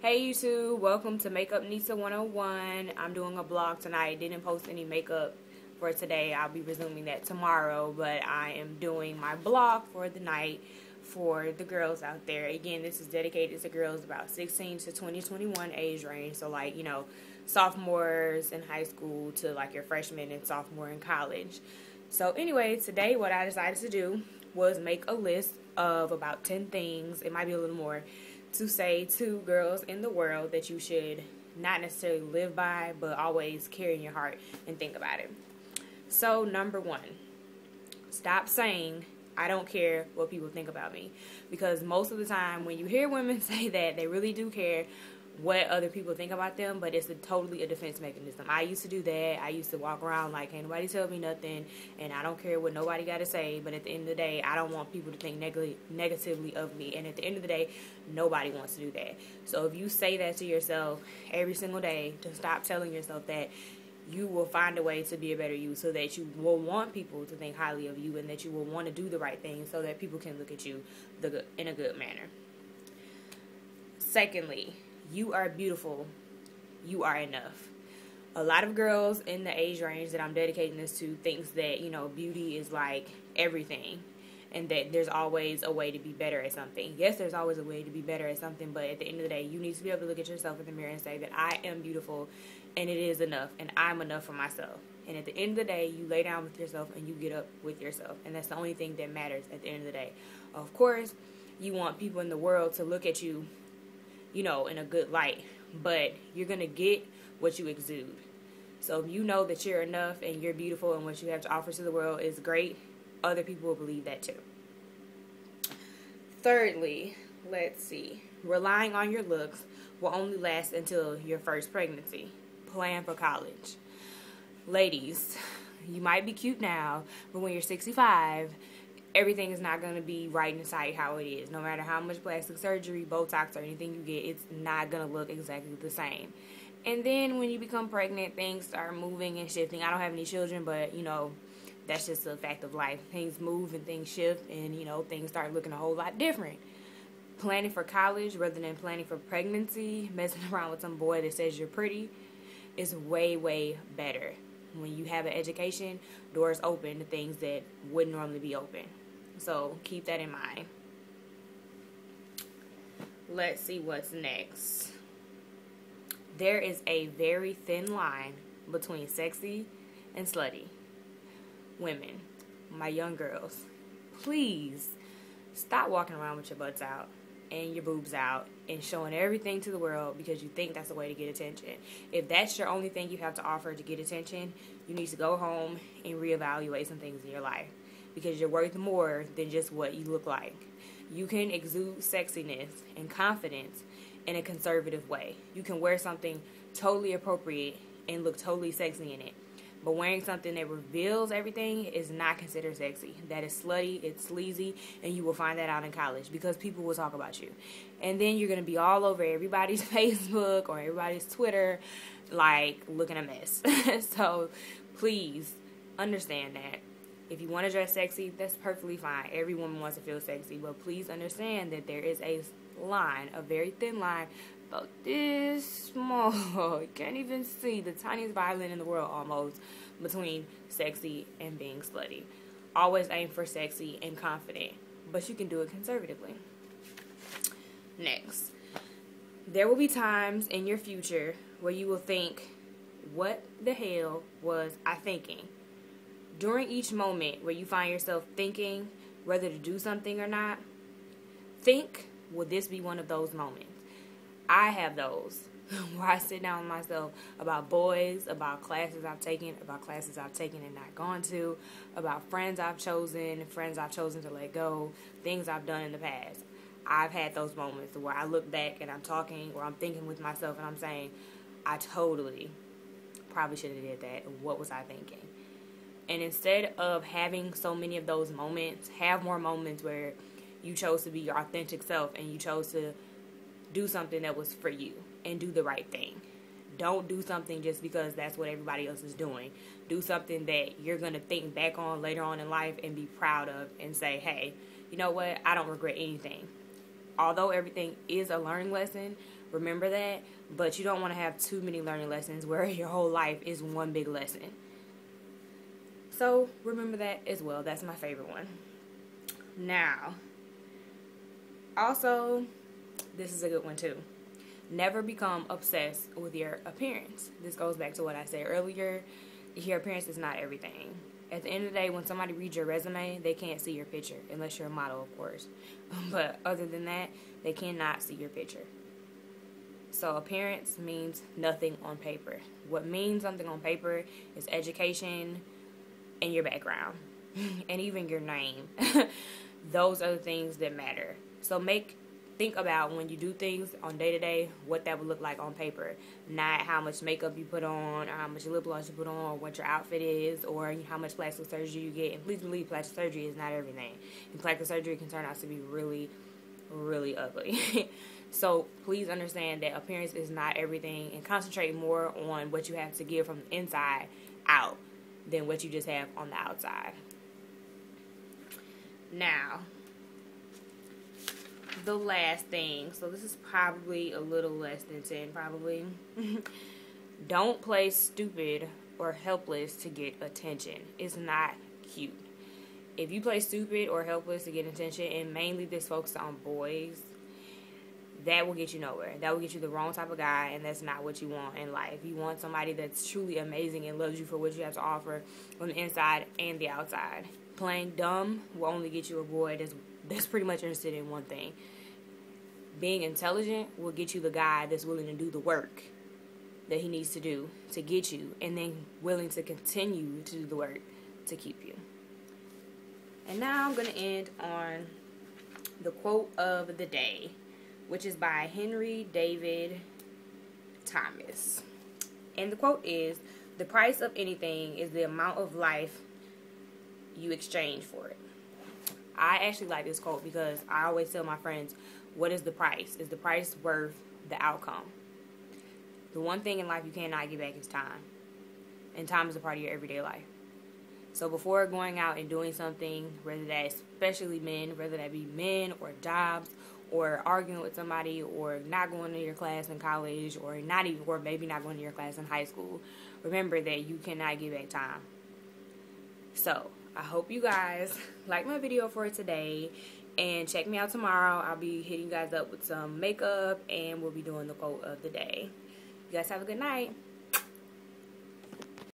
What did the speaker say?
Hey YouTube, welcome to Makeup Nisa 101. I'm doing a vlog tonight. Didn't post any makeup for today. I'll be resuming that tomorrow, but I am doing my vlog for the night for the girls out there. Again, this is dedicated to girls about 16 to 21 age range. So like, sophomores in high school to like your freshman and sophomore in college. So anyway, today what I decided to do was make a list of about 10 things, it might be a little more, to say to girls in the world that you should not necessarily live by, but always carry in your heart and think about it. So number one, stop saying, I don't care what people think about me. Because most of the time when you hear women say that, they really do care what other people think about them, but it's totally a defense mechanism. I used to do that. I used to walk around like, ain't nobody tell me nothing, and I don't care what nobody got to say, but at the end of the day, I don't want people to think negatively of me, and at the end of the day, nobody wants to do that. So if you say that to yourself every single day, to stop telling yourself that, you will find a way to be a better you, so that you will want people to think highly of you, and that you will want to do the right thing so that people can look at you in a good manner. Secondly, you are beautiful. You are enough. A lot of girls in the age range that I'm dedicating this to thinks that, beauty is like everything, and that there's always a way to be better at something. Yes, there's always a way to be better at something, but at the end of the day, you need to be able to look at yourself in the mirror and say that I am beautiful, and it is enough, and I'm enough for myself. And at the end of the day, you lay down with yourself and you get up with yourself, and that's the only thing that matters at the end of the day. Of course, you want people in the world to look at you, in a good light, but you're going to get what you exude. So if you know that you're enough and you're beautiful and what you have to offer to the world is great, other people will believe that too. Thirdly, let's see. Relying on your looks will only last until your first pregnancy. Plan for college. Ladies, you might be cute now, but when you're 65, everything is not going to be right inside how it is. No matter how much plastic surgery, Botox, or anything you get, it's not going to look exactly the same. And then when you become pregnant, things start moving and shifting. I don't have any children, but, that's just a fact of life. Things move and things shift, and, things start looking a whole lot different. Planning for college rather than planning for pregnancy, messing around with some boy that says you're pretty, is way, way better. When you have an education, doors open to things that wouldn't normally be open. So keep that in mind. Let's see what's next. There is a very thin line between sexy and slutty. Women, my young girls, please stop walking around with your butts out and your boobs out and showing everything to the world because you think that's the way to get attention. If that's your only thing you have to offer to get attention, you need to go home and reevaluate some things in your life, because you're worth more than just what you look like. You can exude sexiness and confidence in a conservative way. You can wear something totally appropriate and look totally sexy in it. But wearing something that reveals everything is not considered sexy. That is slutty, it's sleazy, and you will find that out in college because people will talk about you. And then you're going to be all over everybody's Facebook or everybody's Twitter, like, looking a mess. So, please, understand that. If you want to dress sexy, that's perfectly fine. Every woman wants to feel sexy. But please understand that there is a line, a very thin line, about this small, you can't even see, the tiniest violin in the world almost, between sexy and being slutty. Always aim for sexy and confident, but you can do it conservatively. Next, there will be times in your future where you will think, what the hell was I thinking? During each moment where you find yourself thinking whether to do something or not, think, will this be one of those moments? I have those where I sit down with myself about boys, about classes I've taken and not gone to, about friends I've chosen to let go, things I've done in the past. I've had those moments where I look back and I'm talking, or I'm thinking with myself and I'm saying, I totally probably should have did that. What was I thinking? And instead of having so many of those moments, have more moments where you chose to be your authentic self and you chose to do something that was for you and do the right thing. Don't do something just because that's what everybody else is doing. Do something that you're going to think back on later on in life and be proud of and say, hey, you know what? I don't regret anything. although everything is a learning lesson, remember that, but you don't want to have too many learning lessons where your whole life is one big lesson. So remember that as well. That's my favorite one. Now, also, this is a good one too. Never become obsessed with your appearance. This goes back to what I said earlier. Your appearance is not everything. At the end of the day, when somebody reads your resume, they can't see your picture, unless you're a model, of course. But other than that, they cannot see your picture. So appearance means nothing on paper. What means something on paper is education and your background and even your name. Those are the things that matter. So think about when you do things on day-to-day, what that would look like on paper. Not how much makeup you put on, or how much lip gloss you put on, or what your outfit is, or how much plastic surgery you get. And please believe plastic surgery is not everything. And plastic surgery can turn out to be really, really ugly. So please understand that appearance is not everything, and concentrate more on what you have to give from the inside out than what you just have on the outside. Now, the last thing, so this is probably a little less than 10, probably. Don't play stupid or helpless to get attention. It's not cute. If you play stupid or helpless to get attention, and mainly this focuses on boys, that will get you nowhere. That will get you the wrong type of guy, and that's not what you want in life. You want somebody that's truly amazing and loves you for what you have to offer on the inside and the outside. Playing dumb will only get you a boy that's pretty much interested in one thing. Being intelligent will get you the guy that's willing to do the work that he needs to do to get you, and then willing to continue to do the work to keep you. And now I'm going to end on the quote of the day, which is by Henry David Thomas. And the quote is, "The price of anything is the amount of life you exchange for it." I actually like this quote because I always tell my friends, what is the price? Is the price worth the outcome? The one thing in life you cannot get back is time. And time is a part of your everyday life. So before going out and doing something, whether that's especially men, whether that be men or jobs, or arguing with somebody, or not going to your class in college, or maybe not going to your class in high school, remember that you cannot get back time. So I hope you guys like my video for today, and check me out tomorrow. I'll be hitting you guys up with some makeup, and we'll be doing the quote of the day. You guys have a good night.